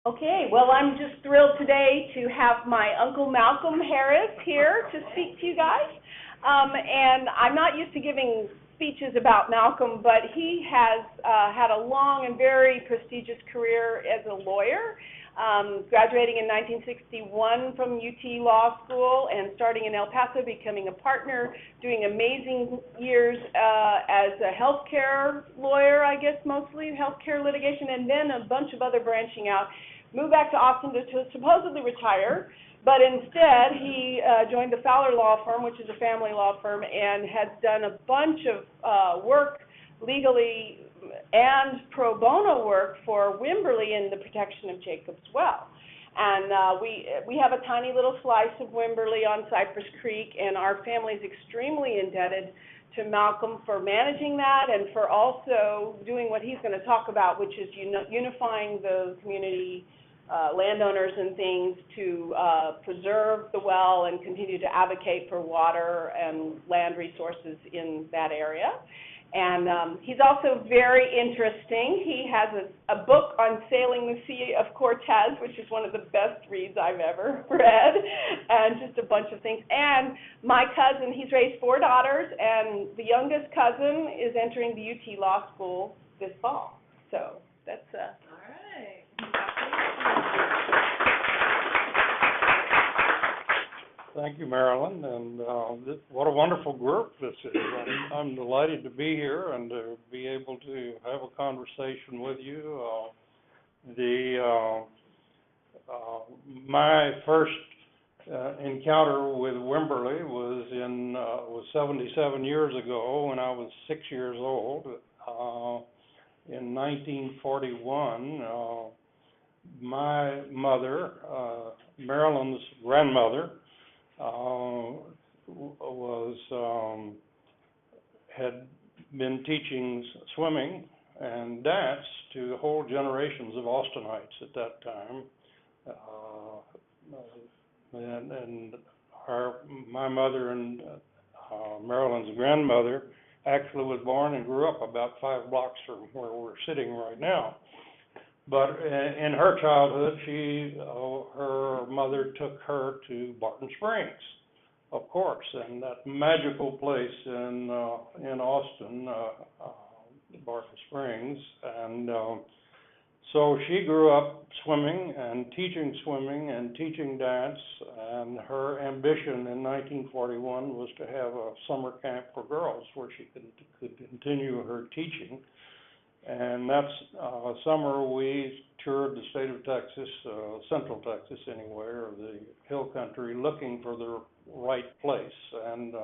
Okay, well, I'm just thrilled today to have my Uncle Malcolm Harris here to speak to you guys. And I'm not used to giving speeches about Malcolm, but he has had a long and very prestigious career as a lawyer, graduating in 1961 from UT Law School and starting in El Paso, becoming a partner, doing amazing years as a healthcare lawyer, I guess mostly, healthcare litigation, and then a bunch of other branching out. Moved back to Austin to supposedly retire, but instead he joined the Fowler Law Firm, which is a family law firm, and has done a bunch of work legally and pro bono work for Wimberley in the protection of Jacob's Well. And we have a tiny little slice of Wimberley on Cypress Creek, and our family is extremely indebted to Malcolm for managing that and for also doing what he's going to talk about, which is unifying the community landowners and things to preserve the well and continue to advocate for water and land resources in that area. And he's also very interesting. He has a book on sailing the Sea of Cortez, which is one of the best reads I've ever read, and just a bunch of things. And my cousin, he's raised 4 daughters, and the youngest cousin is entering the UT Law School this fall. So that's all right. Thank you, Marilyn, and what a wonderful group this is. I'm delighted to be here and to be able to have a conversation with you. My first encounter with Wimberley was 77 years ago when I was 6 years old. In 1941, my mother, Marilyn's grandmother, had been teaching swimming and dance to whole generations of Austinites at that time. My mother and Marilyn's grandmother actually was born and grew up about 5 blocks from where we're sitting right now. But in her childhood, her mother took her to Barton Springs, of course, and that magical place in Austin, Barton Springs. And so she grew up swimming and teaching dance, and her ambition in 1941 was to have a summer camp for girls where she could continue her teaching. And that summer we toured the state of Texas, central Texas anyway, or the hill country, looking for the right place. And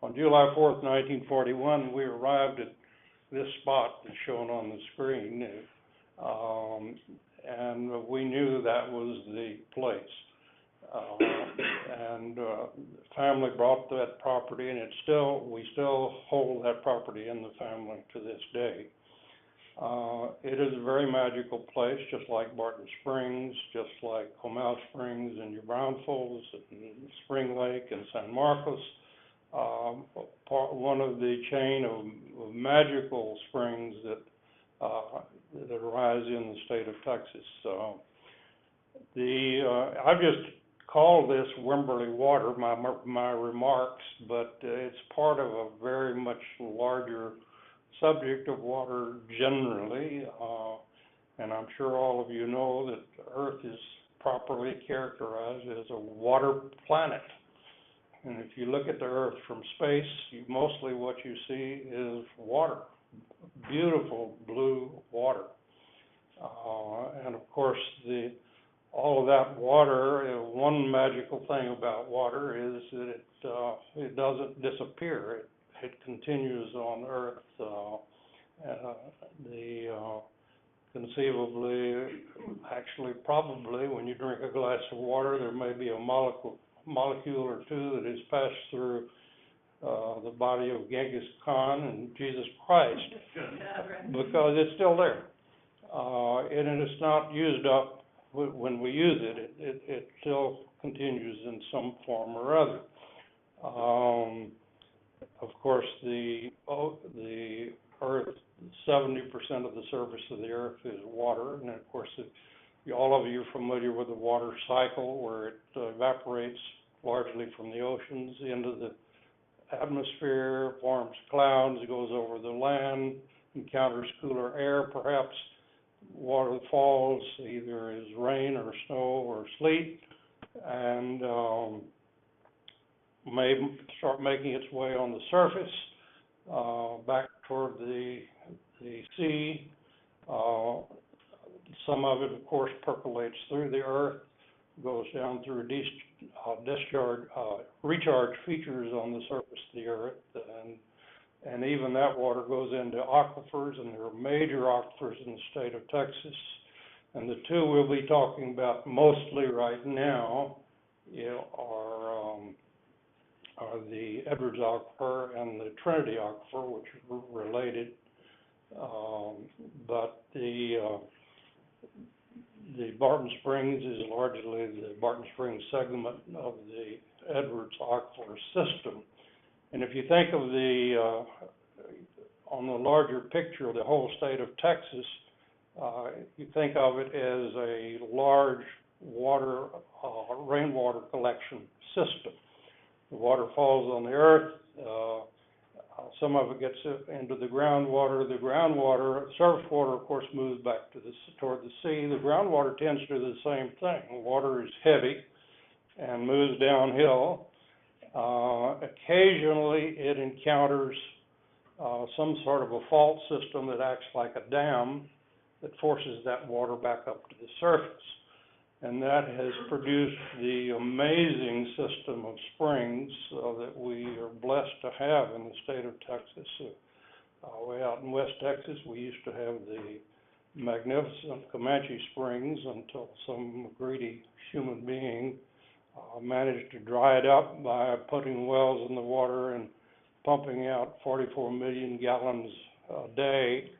on July 4th, 1941, we arrived at this spot that's shown on the screen, and we knew that was the place. And the family bought that property, and we still hold that property in the family to this day. It is a very magical place, just like Barton Springs, just like Comal Springs and New Braunfels and Spring Lake and San Marcos, one of the chain of magical springs that arise in the state of Texas. I've just called this Wimberley Water, my remarks, but it's part of a very much larger subject of water generally, and I'm sure all of you know that Earth is properly characterized as a water planet. And if you look at the Earth from space, mostly what you see is water, beautiful blue water. And of course, all of that water, one magical thing about water is that it doesn't disappear. It continues on Earth. Conceivably, actually, probably, when you drink a glass of water, there may be a molecule or two that is passed through the body of Genghis Khan and Jesus Christ, because it's still there. And it's not used up when we use it. It still continues in some form or other. Of course, the Earth, 70% of the surface of the Earth is water, and of course All of you are familiar with the water cycle, where it evaporates largely from the oceans into the atmosphere, forms clouds, goes over the land, encounters cooler air, perhaps water falls either as rain or snow or sleet, and may start making its way on the surface, back toward the sea. Some of it, of course, percolates through the earth, goes down through recharge features on the surface of the earth, and even that water goes into aquifers, and there are major aquifers in the state of Texas. And the two we'll be talking about mostly right now, are the Edwards Aquifer and the Trinity Aquifer, which are related. But the Barton Springs is largely the Barton Springs segment of the Edwards Aquifer system. And if you think of on the larger picture of the whole state of Texas, you think of it as a large rainwater collection system. The water falls on the earth. Some of it gets into the groundwater. The groundwater, surface water, of course, moves back toward the sea. The groundwater tends to do the same thing. The water is heavy and moves downhill. Occasionally, it encounters some sort of a fault system that acts like a dam that forces that water back up to the surface. And that has produced the amazing system of springs that we are blessed to have in the state of Texas. Way out in West Texas, we used to have the magnificent Comanche Springs until some greedy human being managed to dry it up by putting wells in the water and pumping out 44 million gallons a day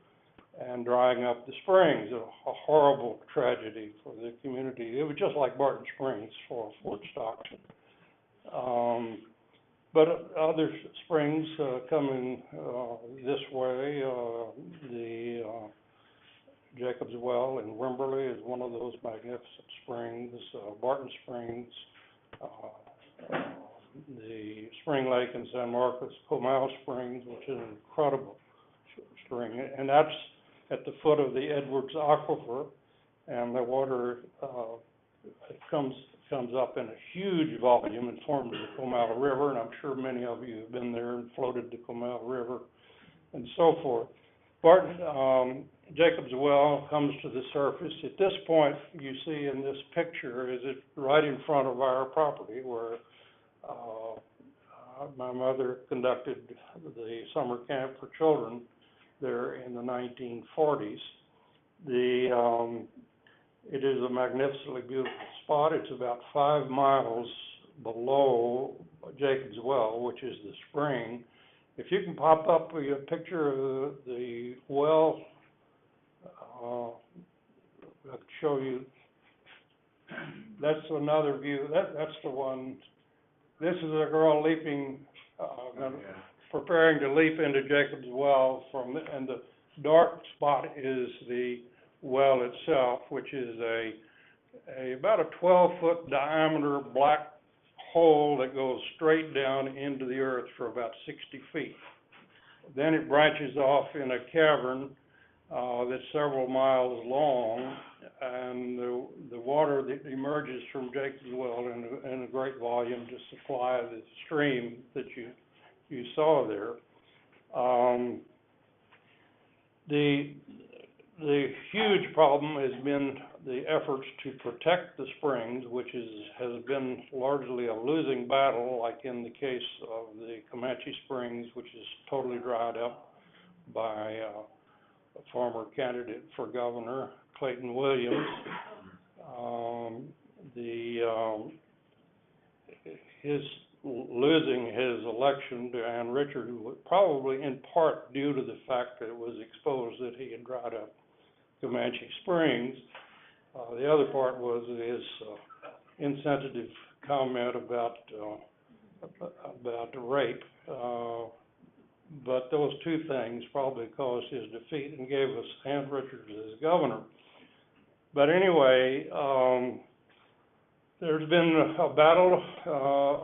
and drying up the springs. A horrible tragedy for the community. It was just like Barton Springs for Fort Stockton. But other springs coming this way, the Jacob's Well in Wimberley is one of those magnificent springs. Barton Springs, the Spring Lake in San Marcos, Comal Springs, which is an incredible spring, and that's at the foot of the Edwards Aquifer, and the water comes up in a huge volume and forms the Comal River, and I'm sure many of you have been there and floated the Comal River and so forth. Jacob's Well comes to the surface. At this point, you see in this picture, is it right in front of our property where my mother conducted the summer camp for children there in the 1940s. It is a magnificently beautiful spot. It's about 5 miles below Jacob's Well, which is the spring. If you can pop up a picture of the well, I can show you. That's another view. That's the one. This is a girl leaping, preparing to leap into Jacob's Well and the dark spot is the well itself, which is about a 12-foot diameter black hole that goes straight down into the earth for about 60 feet. Then it branches off in a cavern that's several miles long, and the water that emerges from Jacob's Well in a great volume to supply the stream that you saw there. The huge problem has been the efforts to protect the springs, which has been largely a losing battle, like in the case of the Comanche Springs, which is totally dried up by a former candidate for governor, Clayton Williams. His losing his election to Ann Richard, probably in part due to the fact that it was exposed that he had dried up Comanche Springs. The other part was his insensitive comment about rape. But those two things probably caused his defeat and gave us Ann Richards as governor. But anyway, there's been a battle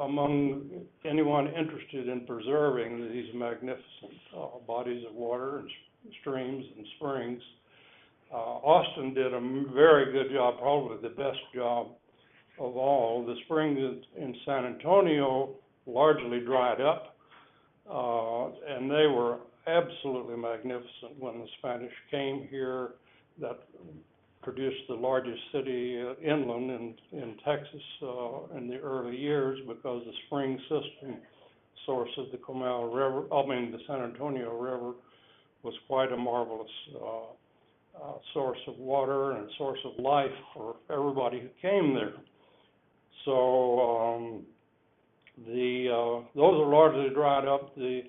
among anyone interested in preserving these magnificent bodies of water and streams and springs. Austin did a very good job, probably the best job of all. The springs in San Antonio largely dried up, and they were absolutely magnificent when the Spanish came here. That produced the largest city inland in Texas in the early years, because the spring system source of the the San Antonio River was quite a marvelous source of water and source of life for everybody who came there. So those are largely dried up. The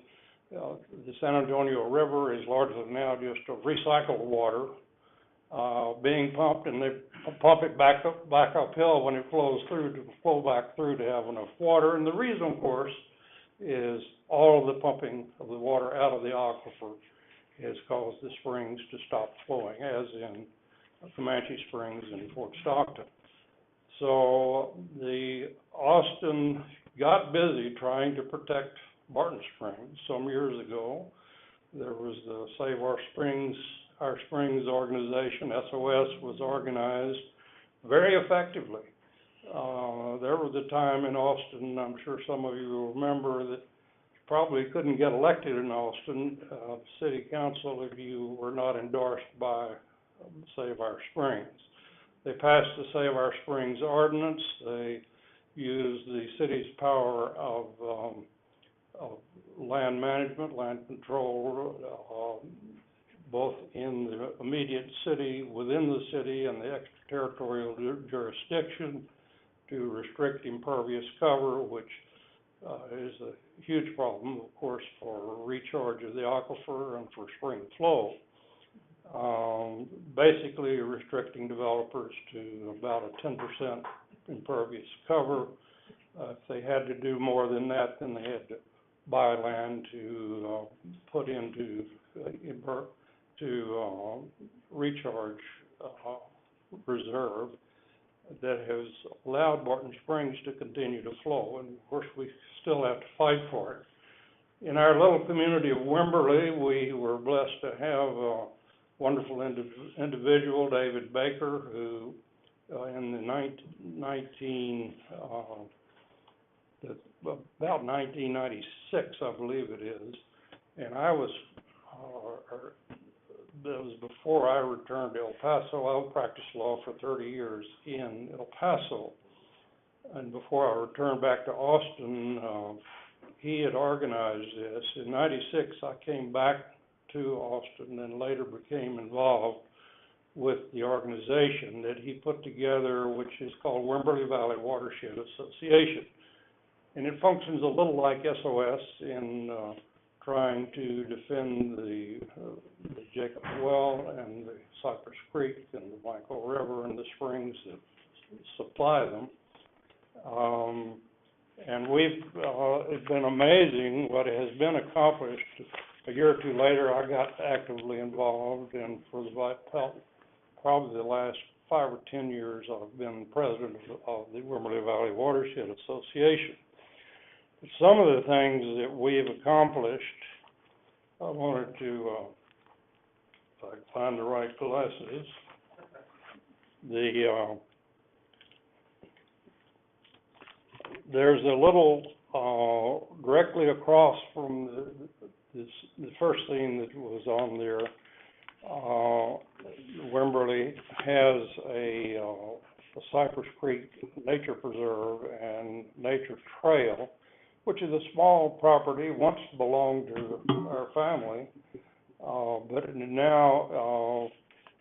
San Antonio River is largely now just a recycled water being pumped, and they pump it back uphill when it flows through to flow back through to have enough water. And the reason, of course, is all of the pumping of the water out of the aquifer has caused the springs to stop flowing, as in Comanche Springs and Fort Stockton. So the Austin got busy trying to protect Barton Springs some years ago. There was the Save Our Springs organization, SOS, was organized very effectively. There was a time in Austin, I'm sure some of you will remember, that probably couldn't get elected in Austin, city council, if you were not endorsed by Save Our Springs. They passed the Save Our Springs ordinance. They used the city's power of land management, land control, both in the immediate city, within the city, and the extraterritorial jurisdiction, to restrict impervious cover, which is a huge problem, of course, for recharge of the aquifer and for spring flow. Basically restricting developers to about a 10% impervious cover. If they had to do more than that, then they had to buy land to put into recharge reserve that has allowed Barton Springs to continue to flow, and of course we still have to fight for it. In our little community of Wimberley, we were blessed to have a wonderful individual, David Baker, who in the about 1996, I believe it is, and that was before I returned to El Paso. I practiced law for 30 years in El Paso, and before I returned back to Austin, he had organized this. In '96, I came back to Austin and later became involved with the organization that he put together, which is called Wimberley Valley Watershed Association. And it functions a little like SOS in trying to defend the Jacob Well and the Cypress Creek and the Michael River and the springs that supply them. And it's been amazing what has been accomplished. A year or two later, I got actively involved, and for probably the last 5 or 10 years, I've been president of the Wimberley Valley Watershed Association. Some of the things that we've accomplished, I wanted to, if I can find the right glasses, there's a little, directly across from the first thing that was on there, Wimberley has a Cypress Creek Nature Preserve and Nature Trail, which is a small property, once belonged to our family, but now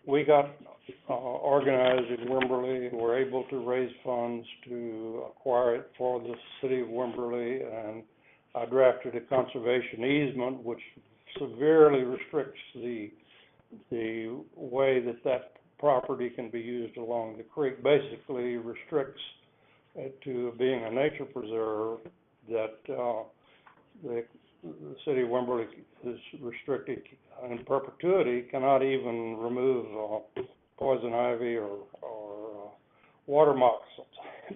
we got organized in Wimberley and were able to raise funds to acquire it for the city of Wimberley, and I drafted a conservation easement which severely restricts the way that property can be used along the creek. Basically restricts it to being a nature preserve, that the city of Wimberley is restricted in perpetuity, cannot even remove poison ivy or water moccasins.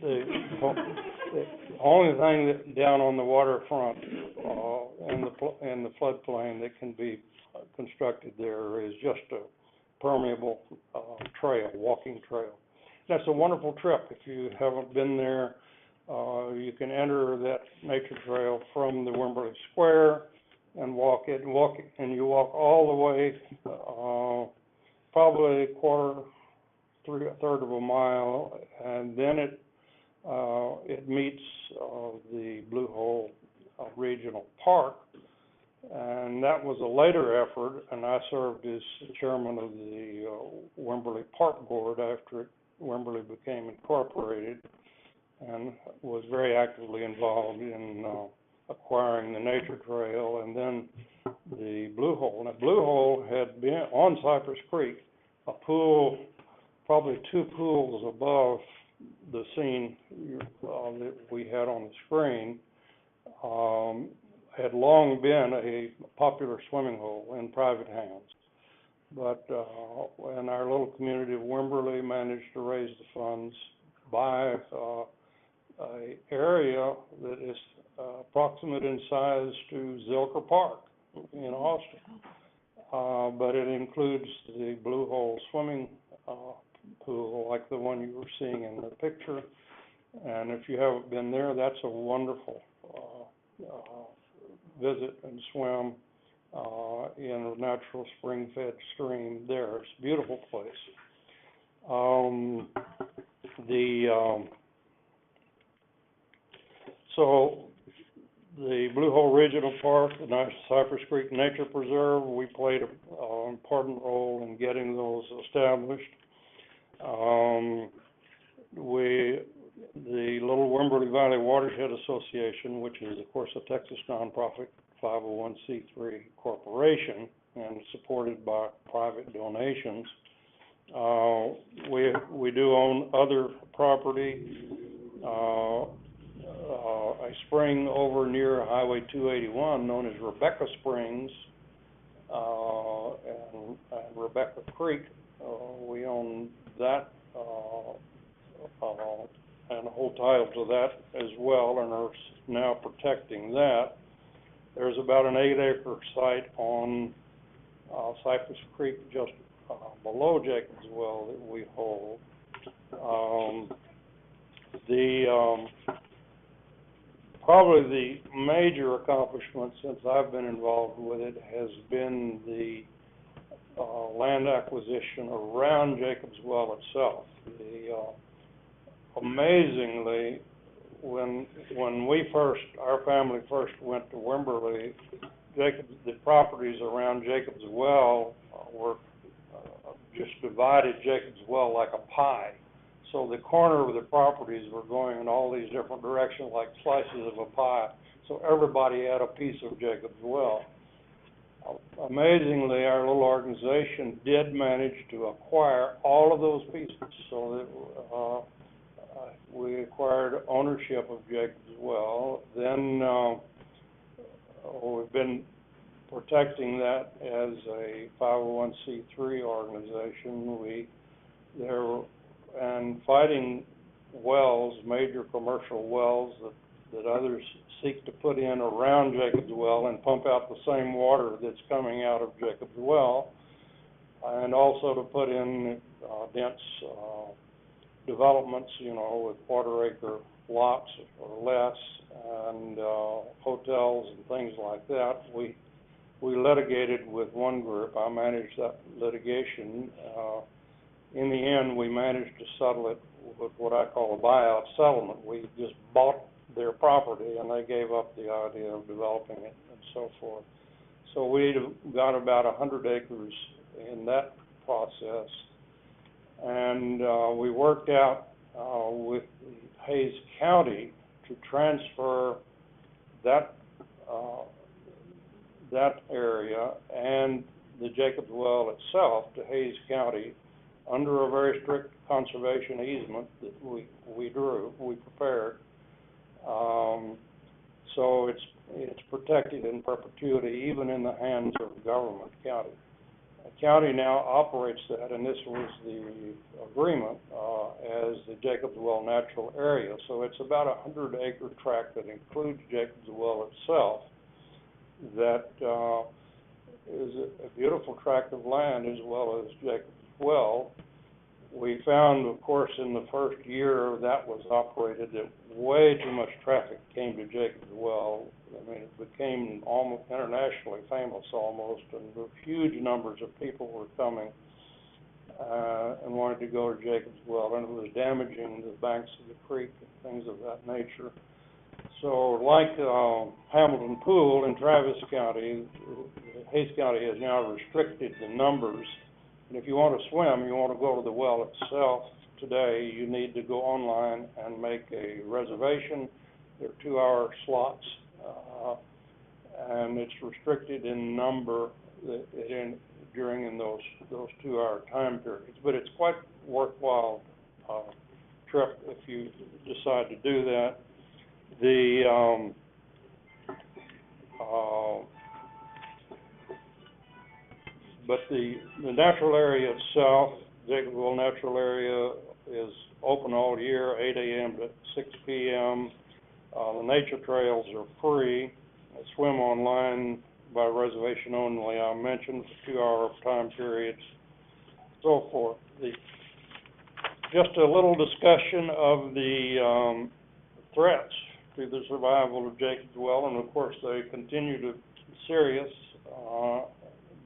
The only thing that down on the waterfront in the floodplain that can be constructed there is just a permeable trail, walking trail. That's a wonderful trip. If you haven't been there, you can enter that nature trail from the Wimberley Square and walk it, and you walk all the way, probably a third of a mile, and then it meets the Blue Hole Regional Park, and that was a later effort, and I served as chairman of the Wimberley Park Board after Wimberley became incorporated, and was very actively involved in acquiring the nature trail, and then the Blue Hole. Now, Blue Hole had been on Cypress Creek, a pool, probably 2 pools above the scene that we had on the screen, had long been a popular swimming hole in private hands. But in our little community of Wimberley managed to raise the funds, buy an area that is approximate in size to Zilker Park in Austin. But it includes the Blue Hole swimming pool like the one you were seeing in the picture. And if you haven't been there, that's a wonderful visit and swim in a natural spring-fed stream there. It's a beautiful place. So the Blue Hole Regional Park, the Cypress Creek Nature Preserve, we played an important role in getting those established. The Little Wimberley Valley Watershed Association, which is, of course, a Texas nonprofit 501c3 corporation and supported by private donations. We do own other property, a spring over near Highway 281 known as Rebecca Springs and Rebecca Creek. We own that and hold title to that as well, and are now protecting that. There's about an 8-acre site on Cypress Creek just below Jacob's Well that we hold. Probably the major accomplishment since I've been involved with it has been the land acquisition around Jacob's Well itself. Amazingly, when our family first went to Wimberley, the properties around Jacob's Well were just divided Jacob's Well like a pie. So the corner of the properties were going in all these different directions like slices of a pie. So everybody had a piece of Jacob's Well. Amazingly, our little organization did manage to acquire all of those pieces. So that we acquired ownership of Jacob's Well. Then we've been protecting that as a 501c3 organization. And fighting wells, major commercial wells that others seek to put in around Jacob's Well and pump out the same water that's coming out of Jacob's Well, and also to put in dense developments, with quarter-acre lots or less, and hotels and things like that. We litigated with one group. I managed that litigation. In the end, we managed to settle it with what I call a buyout settlement. We just bought their property, and they gave up the idea of developing it and so forth. So we got about 100 acres in that process, and we worked out with Hays County to transfer that area and the Jacob's Well itself to Hays County under a very strict conservation easement that we prepared. So it's protected in perpetuity, even in the hands of government county. The county now operates that, and this was the agreement, as the Jacobs Well Natural Area. So it's about a 100-acre tract that includes Jacobs Well itself. That is a beautiful tract of land as well as Jacobs Well. We found, of course, in the first year that was operated, that way too much traffic came to Jacobs Well. I mean, it became almost internationally famous almost, and huge numbers of people were coming and wanted to go to Jacobs Well, and it was damaging the banks of the creek and things of that nature. So like Hamilton Pool in Travis County, Hays County has now restricted the numbers. And if you want to swim, you want to go to the well itself today, you need to go online and make a reservation. There are 2-hour slots, and it's restricted in number during those 2-hour time periods. But it's quite worthwhile trip if you decide to do that. But the natural area itself, Jacobs Well Natural Area, is open all year, 8 a.m. to 6 p.m. The nature trails are free. Swim online by reservation only, I mentioned, for 2-hour time periods, so forth. Just a little discussion of the threats to the survival of Jacobs Well, and of course they continue to be serious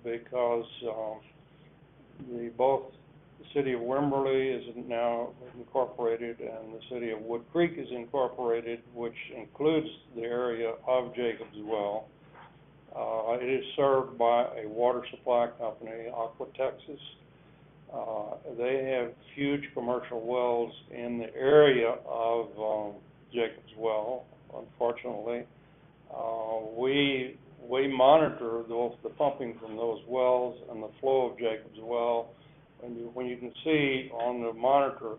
because both the city of Wimberley is now incorporated and the city of Woodcreek is incorporated, which includes the area of Jacobs Well. It is served by a water supply company, Aqua Texas. They have huge commercial wells in the area of Jacobs Well, unfortunately. We monitor the pumping from those wells and the flow of Jacobs Well. When you can see on the monitor,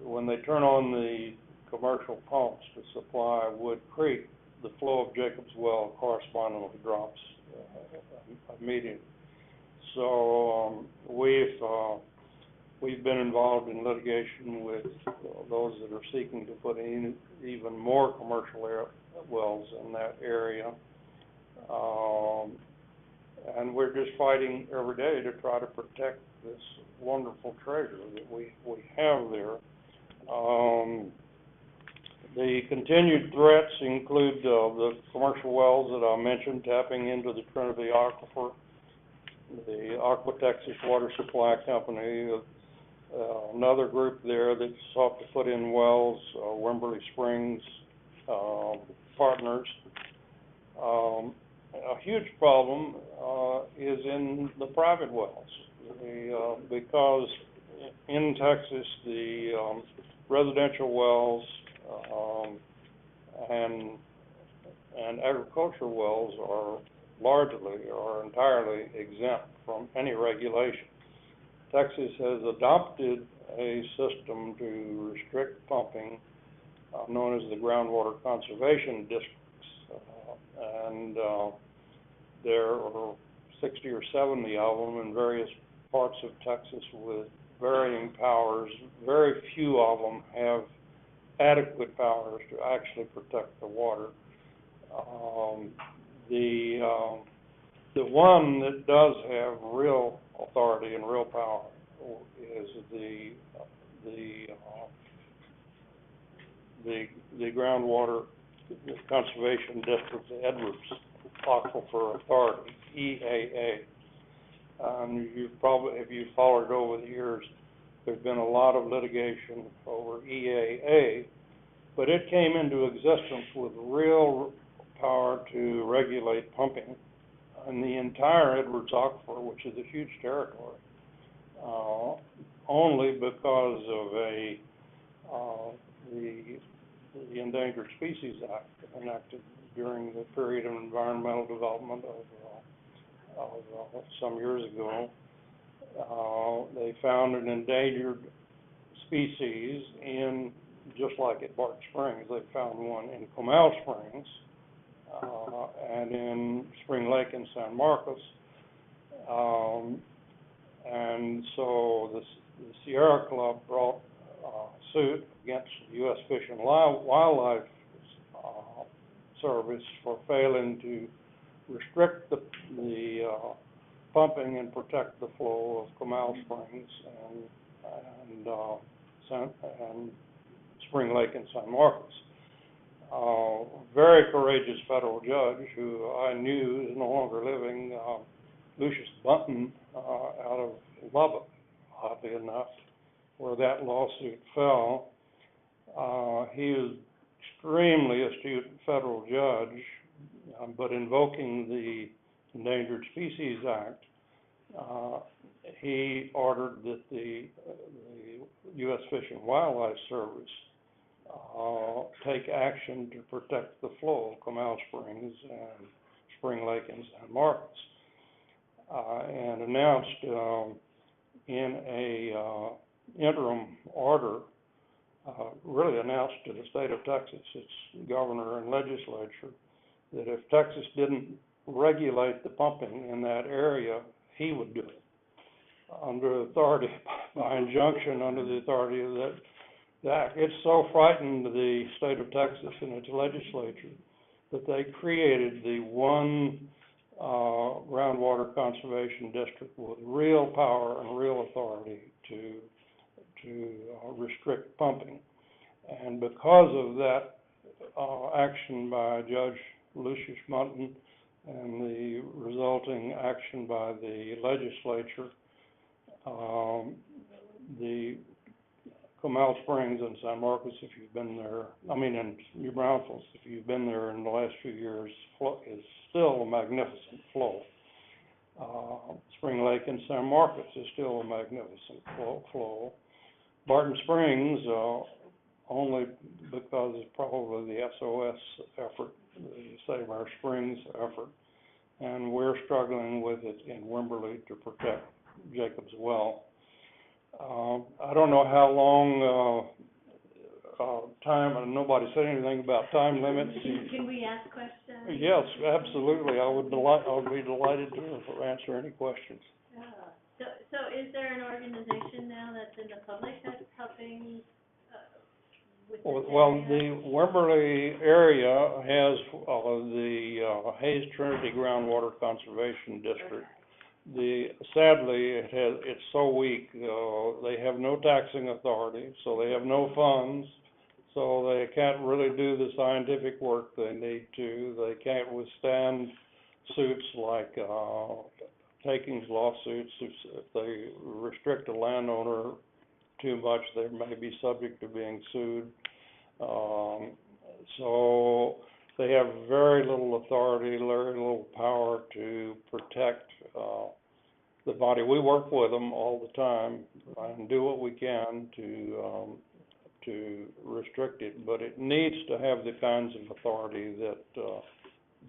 when they turn on the commercial pumps to supply Woodcreek, the flow of Jacobs Well correspondingly drops immediately. So we've been involved in litigation with those that are seeking to put in even more commercial wells in that area. And we're just fighting every day to try to protect this wonderful treasure that we have there. The continued threats include the commercial wells that I mentioned, tapping into the Trinity aquifer, the Aqua Texas Water Supply Company, another group there that sought to put in wells, Wimberley Springs Partners. A huge problem is in the private wells, because in Texas the residential wells and agricultural wells are entirely exempt from any regulation. Texas has adopted a system to restrict pumping known as the groundwater conservation districts, and there are 60 or 70 of them in various parts of Texas with varying powers. Very few of them have adequate powers to actually protect the water. The one that does have real authority and real power is the groundwater conservation district, the Edwards Aquifer Authority, EAA. If you've followed over the years, there's been a lot of litigation over EAA, but it came into existence with real power to regulate pumping in the entire Edwards Aquifer, which is a huge territory, only because of the Endangered Species Act enacted during the period of environmental development of some years ago. They found an endangered species just like at Barton Springs, they found one in Comal Springs and in Spring Lake in San Marcos. And so the Sierra Club brought suit against the U.S. Fish and Wildlife Service for failing to restrict the pumping and protect the flow of Comal Springs and Spring Lake and San Marcos. Very courageous federal judge who I knew is no longer living, Lucius Bunton, out of Lubbock, oddly enough, where that lawsuit fell. He was extremely astute federal judge, but invoking the Endangered Species Act, he ordered that the U.S. Fish and Wildlife Service take action to protect the flow of Comal Springs and Spring Lake and San Marcos, and announced in a interim order, really announced to the state of Texas, its governor and legislature, that if Texas didn't regulate the pumping in that area, he would do it under authority, by injunction, under the authority of the act. It so frightened the state of Texas and its legislature that they created the one groundwater conservation district with real power and real authority to restrict pumping. And because of that action by Judge Lucius Bunton and the resulting action by the legislature, the Comal Springs and San Marcos, if you've been there, in New Braunfels, if you've been there in the last few years, is still a magnificent flow. Spring Lake and San Marcos is still a magnificent flow. Barton Springs, only because it's probably the SOS effort, the Save Our Springs effort, and we're struggling with it in Wimberley to protect Jacob's Well. I don't know how long time, and nobody said anything about time limits. Can we ask questions? Yes, absolutely. I would be delighted to answer any questions. Yeah. So is there an organization now that's in the public that's helping with this Well, area? the Wimberley area has the Hayes Trinity Groundwater Conservation District. Sadly, it's so weak. They have no taxing authority, so they have no funds, so they can't really do the scientific work they need to. They can't withstand suits like takings lawsuits. If they restrict a landowner too much, they may be subject to being sued. So they have very little authority, very little power to protect the body. We work with them all the time and do what we can to restrict it, but it needs to have the kinds of authority that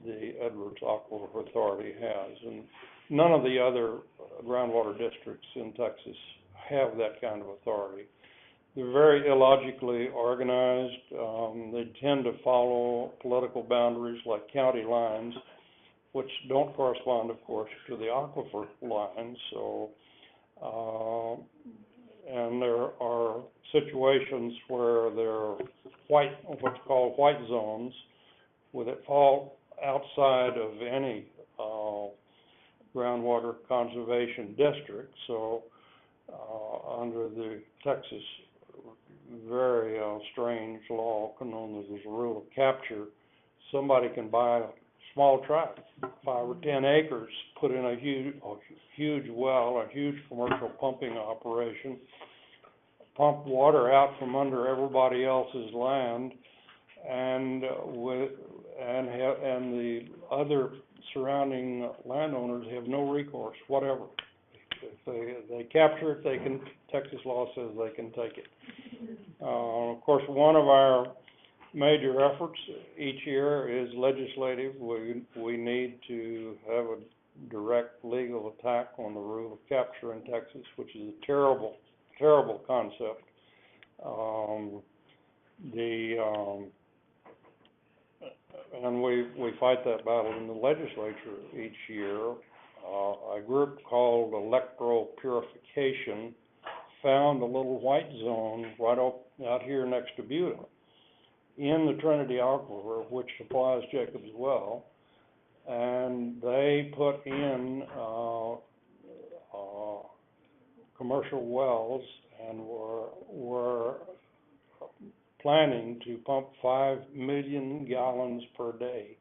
the Edwards Aquifer Authority has, and none of the other groundwater districts in Texas have that kind of authority. They're very illogically organized. They tend to follow political boundaries like county lines, which don't correspond, of course, to the aquifer lines. So, and there are situations where there are what's called white zones, where that fall outside of any groundwater conservation district. So, under the Texas very strange law known as the rule of capture, somebody can buy a small tract, 5 or 10 acres, put in a huge well, a huge commercial pumping operation, pump water out from under everybody else's land, and the other surrounding landowners have no recourse whatever. If they capture it, Texas law says they can take it. Of course, one of our major efforts each year is legislative. We need to have a direct legal attack on the rule of capture in Texas, which is a terrible, terrible concept. And we fight that battle in the legislature each year. a group called Electropurification found a little white zone right out here next to Buda in the Trinity Aquifer, which supplies Jacob's Well, and they put in commercial wells and were planning to pump 5 million gallons per day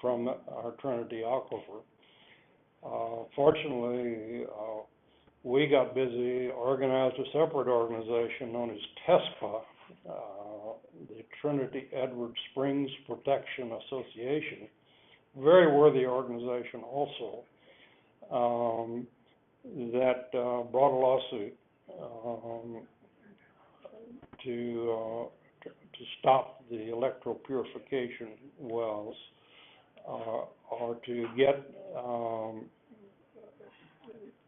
from our Trinity Aquifer. Fortunately, we got busy, organized a separate organization known as TESPA, the Trinity Edward Springs Protection Association, very worthy organization also, that brought a lawsuit to stop the electropurification wells, or to get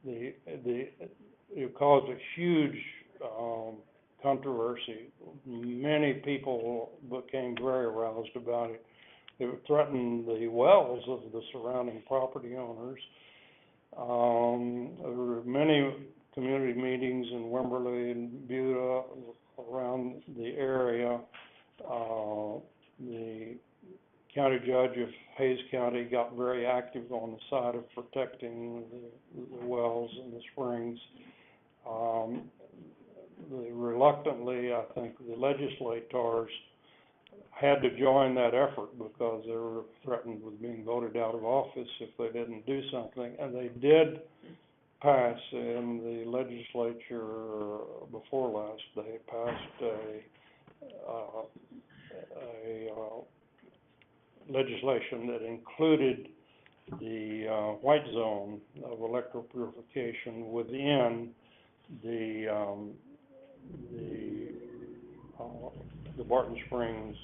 it caused a huge controversy. Many people became very aroused about it. It threatened the wells of the surrounding property owners. There were many community meetings in Wimberley and Buda around the area. The county judge of Hayes County got very active on the side of protecting the wells and the springs. Reluctantly, I think the legislators had to join that effort because they were threatened with being voted out of office if they didn't do something, and they did pass in the legislature before last. They passed a legislation that included the white zone of electropurification within the Barton Springs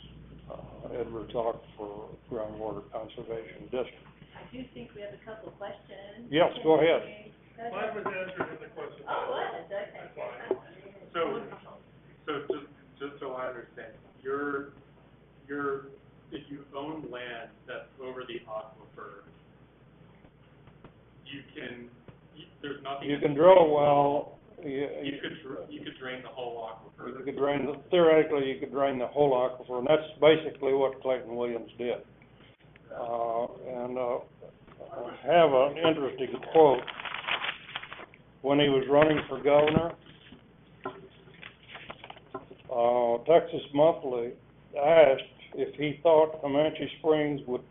Edwards Aquifer Groundwater Conservation District. I do think we have a couple questions. Yes, go ahead. Mine was answered in the question. Oh, was, okay. So just so I understand, if you own land that's over the aquifer, there's nothing. You can drill a well. You could drain the whole aquifer. You could theoretically, you could drain the whole aquifer, and that's basically what Clayton Williams did. I have an interesting quote. When he was running for governor, Texas Monthly asked if he thought Comanche Springs would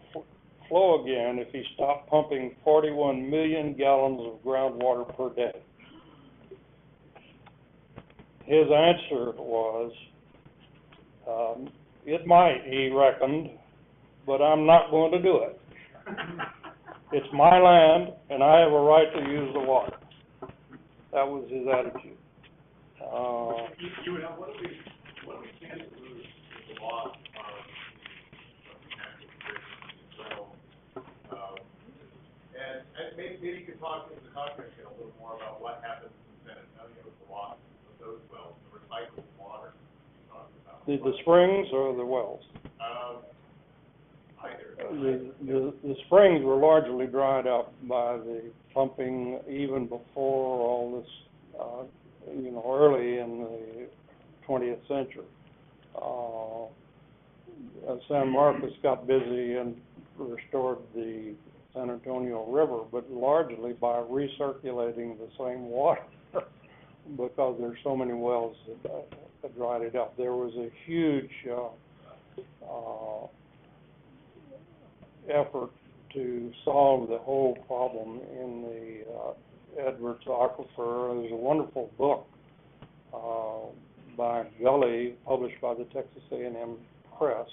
flow again if he stopped pumping 41 million gallons of groundwater per day. His answer was, it might, he reckoned, but I'm not going to do it. It's my land, and I have a right to use the water. That was his attitude. You would have, what do we stand to lose with the loss of natural conditions? And maybe you could talk to the conference a little more about what happens in San Antonio with the loss of those wells, the recycled water you talked about. The springs or the wells? Either. The springs were largely dried up by the pumping even before all this, early in the 20th century. San Marcos got busy and restored the San Antonio River, but largely by recirculating the same water because there's so many wells that dried it up. There was a huge effort to solve the whole problem in the Edwards Aquifer. There's a wonderful book by Gully, published by the Texas A&M Press,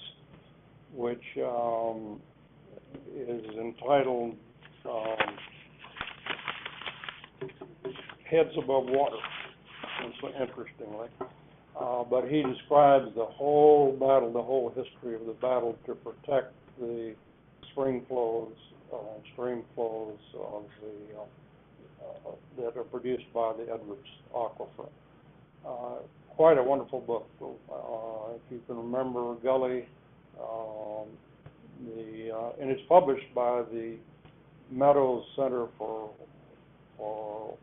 which is entitled Heads Above Water, interestingly. But he describes the whole battle, the whole history of the battle to protect the spring flows, stream flows of that are produced by the Edwards Aquifer. Quite a wonderful book. If you can remember Gully, and it's published by the Meadows Center for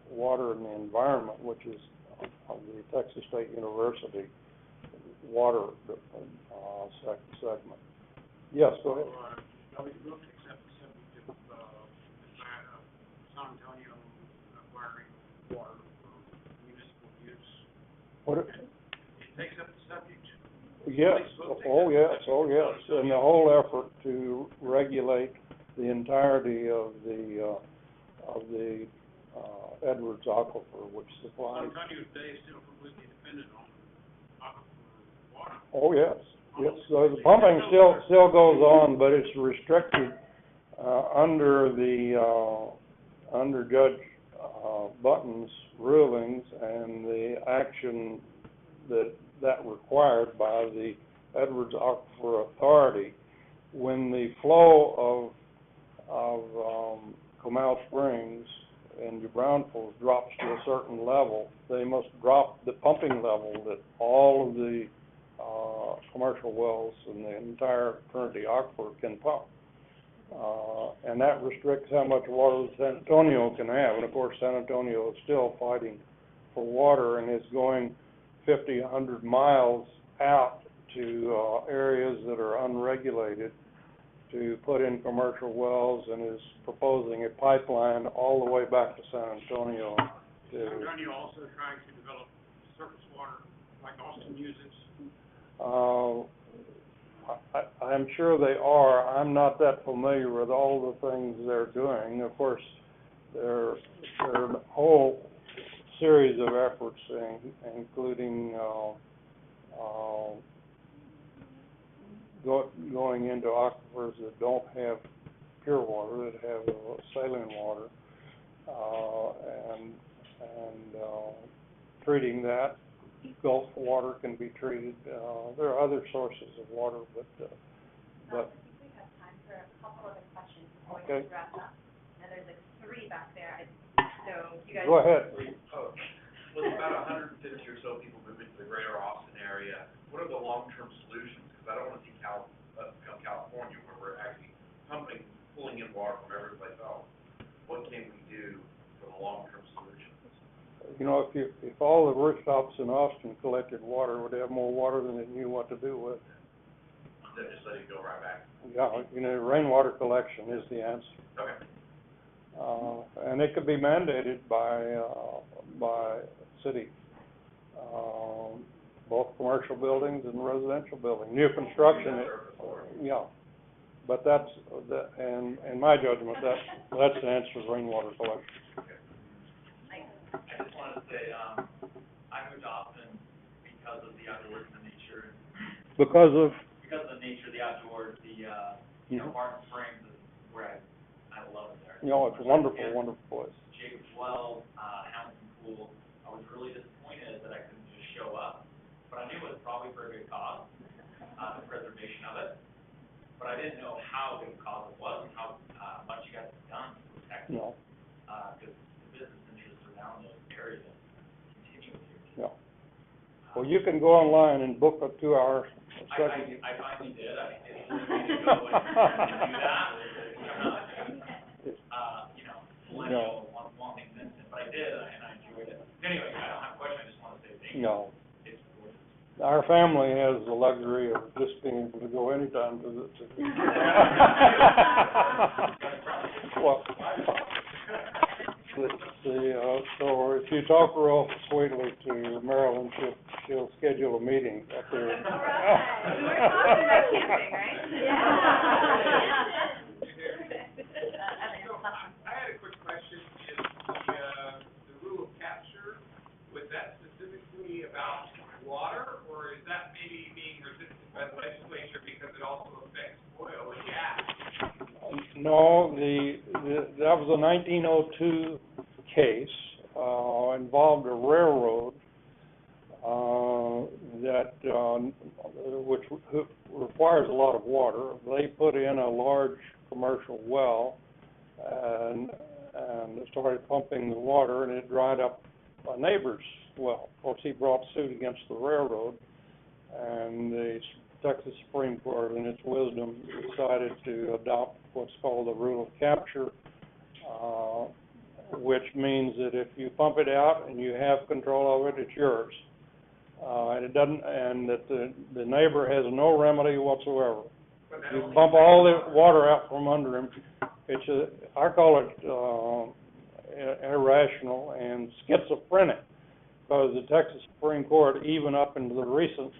Water and the Environment, which is of the Texas State University water segment. Yes, go ahead. Are we looking to accept the subject of San Antonio acquiring water for municipal use? What? It takes up the subject. Yes, oh yes, and the whole effort to regulate the entirety of the Edwards Aquifer, which supplies. San Antonio today is still completely dependent on aquifer water. Oh yes, so the pumping still goes on, but it's restricted under Judge Button's rulings and the action that required by the Edwards Aquifer Authority. When the flow of Comal Springs and New Braunfels drops to a certain level, they must drop the pumping level that all of the commercial wells in the entire Trinity Aquifer can pump. And that restricts how much water San Antonio can have. And of course, San Antonio is still fighting for water and is going 50, 100 miles out to areas that are unregulated to put in commercial wells, and is proposing a pipeline all the way back to San Antonio. San Antonio also trying to develop surface water like Austin uses. I'm sure they are. I'm not that familiar with all the things they're doing. Of course, there are a whole series of efforts, including going into aquifers that don't have pure water, that have saline water, and treating that. Gulf water can be treated. There are other sources of water, but I think we have time for a couple other questions before we Okay. wrap up. Now, there's like 3 back there, so you guys. Go ahead. Oh, with about 150 or so people moving to the greater Austin area, what are the long-term solutions? Because I don't want to see become California, where we're actually pulling in water from every place else. What can we do for the long-term solutions? You know, if all the rooftops in Austin collected water, would have more water than they knew what to do with. Then just let it go right back. Yeah, you know, rainwater collection is the answer. Okay. And it could be mandated by city, both commercial buildings and residential buildings. New construction, yeah. But that's, in my judgment, that's the answer to rainwater collection. I just wanted to say, I moved to Austin because of the outdoors and the nature. Because of the nature of the outdoors, Martin Springs is where I love it there. You know, it's a wonderful, wonderful place. Jacob's Well, Hamilton Pool. I was really disappointed that I couldn't just show up, but I knew it was probably for a good cause, the preservation of it. But I didn't know how good a cause it was and how much you guys have done to protect it. No. Because the business interests around those areas continue here. Yeah. Well, you can go online and book a 2-hour session. I finally did. I didn't really need to go and do that. Millennial, wanting this, but I did, and I enjoyed it. Anyway, I don't have a question. I just want to say thank you. No. It's gorgeous. Our family has the luxury of just being able to go anytime to the well, so if you talk real sweetly to Marilyn, she'll schedule a meeting up there. All right. We were talking about camping, right? Yeah. I had a quick question. Is the rule of capture, was that specifically about water, or is that maybe being resisted by the legislature because it also affects oil and gas? No, that was a 1902 case, involved a railroad, which requires a lot of water. They put in a large commercial well, and they started pumping the water, and it dried up a neighbor's well. Of course, he brought suit against the railroad, and the Texas Supreme Court, in its wisdom, decided to adopt what's called the rule of capture, which means that if you pump it out and you have control of it, it's yours. And it doesn't, and that the neighbor has no remedy whatsoever. But that You only pump all the water out from under him. I call it irrational and schizophrenic, because the Texas Supreme Court, even up into the recent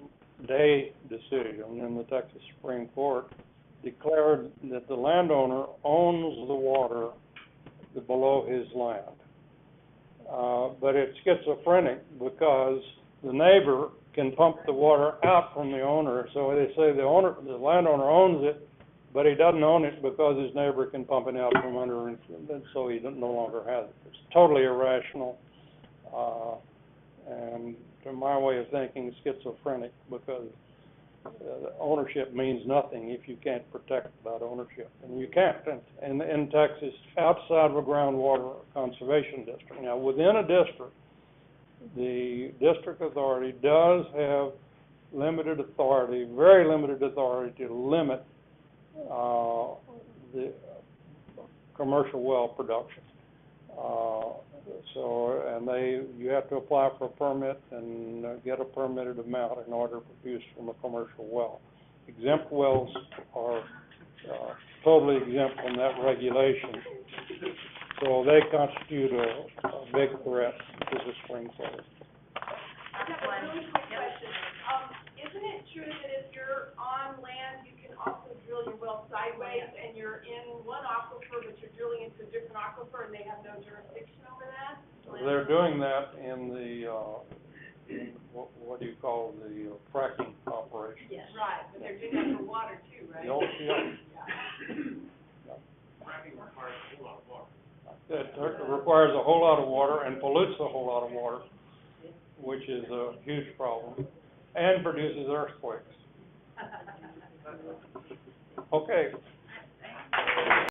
day decision in the Texas Supreme Court, declared that the landowner owns the water below his land. But it's schizophrenic because the neighbor can pump the water out from the owner. So they say the landowner owns it, but he doesn't own it because his neighbor can pump it out from under, and so he no longer has it. It's totally irrational, and to my way of thinking, schizophrenic, because ownership means nothing if you can't protect that ownership, and you can't. And in Texas, outside of a groundwater conservation district. Now, within a district, the district authority does have limited authority, very limited authority, to limit the commercial well production. You have to apply for a permit and get a permitted amount in order to produce from a commercial well. Exempt wells are totally exempt from that regulation, so they constitute a big threat to the spring flow. I have a really quick question. Isn't it true that if you're on land, you can also drill your well sideways and you're in one aquifer, but you're drilling into a different aquifer and they have no jurisdiction over that? They're doing that in the, what do you call the fracking operation? Yes. Right, but they're doing that for water too, right? The old, yeah. fracking requires a whole lot of water. It requires a whole lot of water and pollutes a whole lot of water, which is a huge problem, and produces earthquakes. Okay.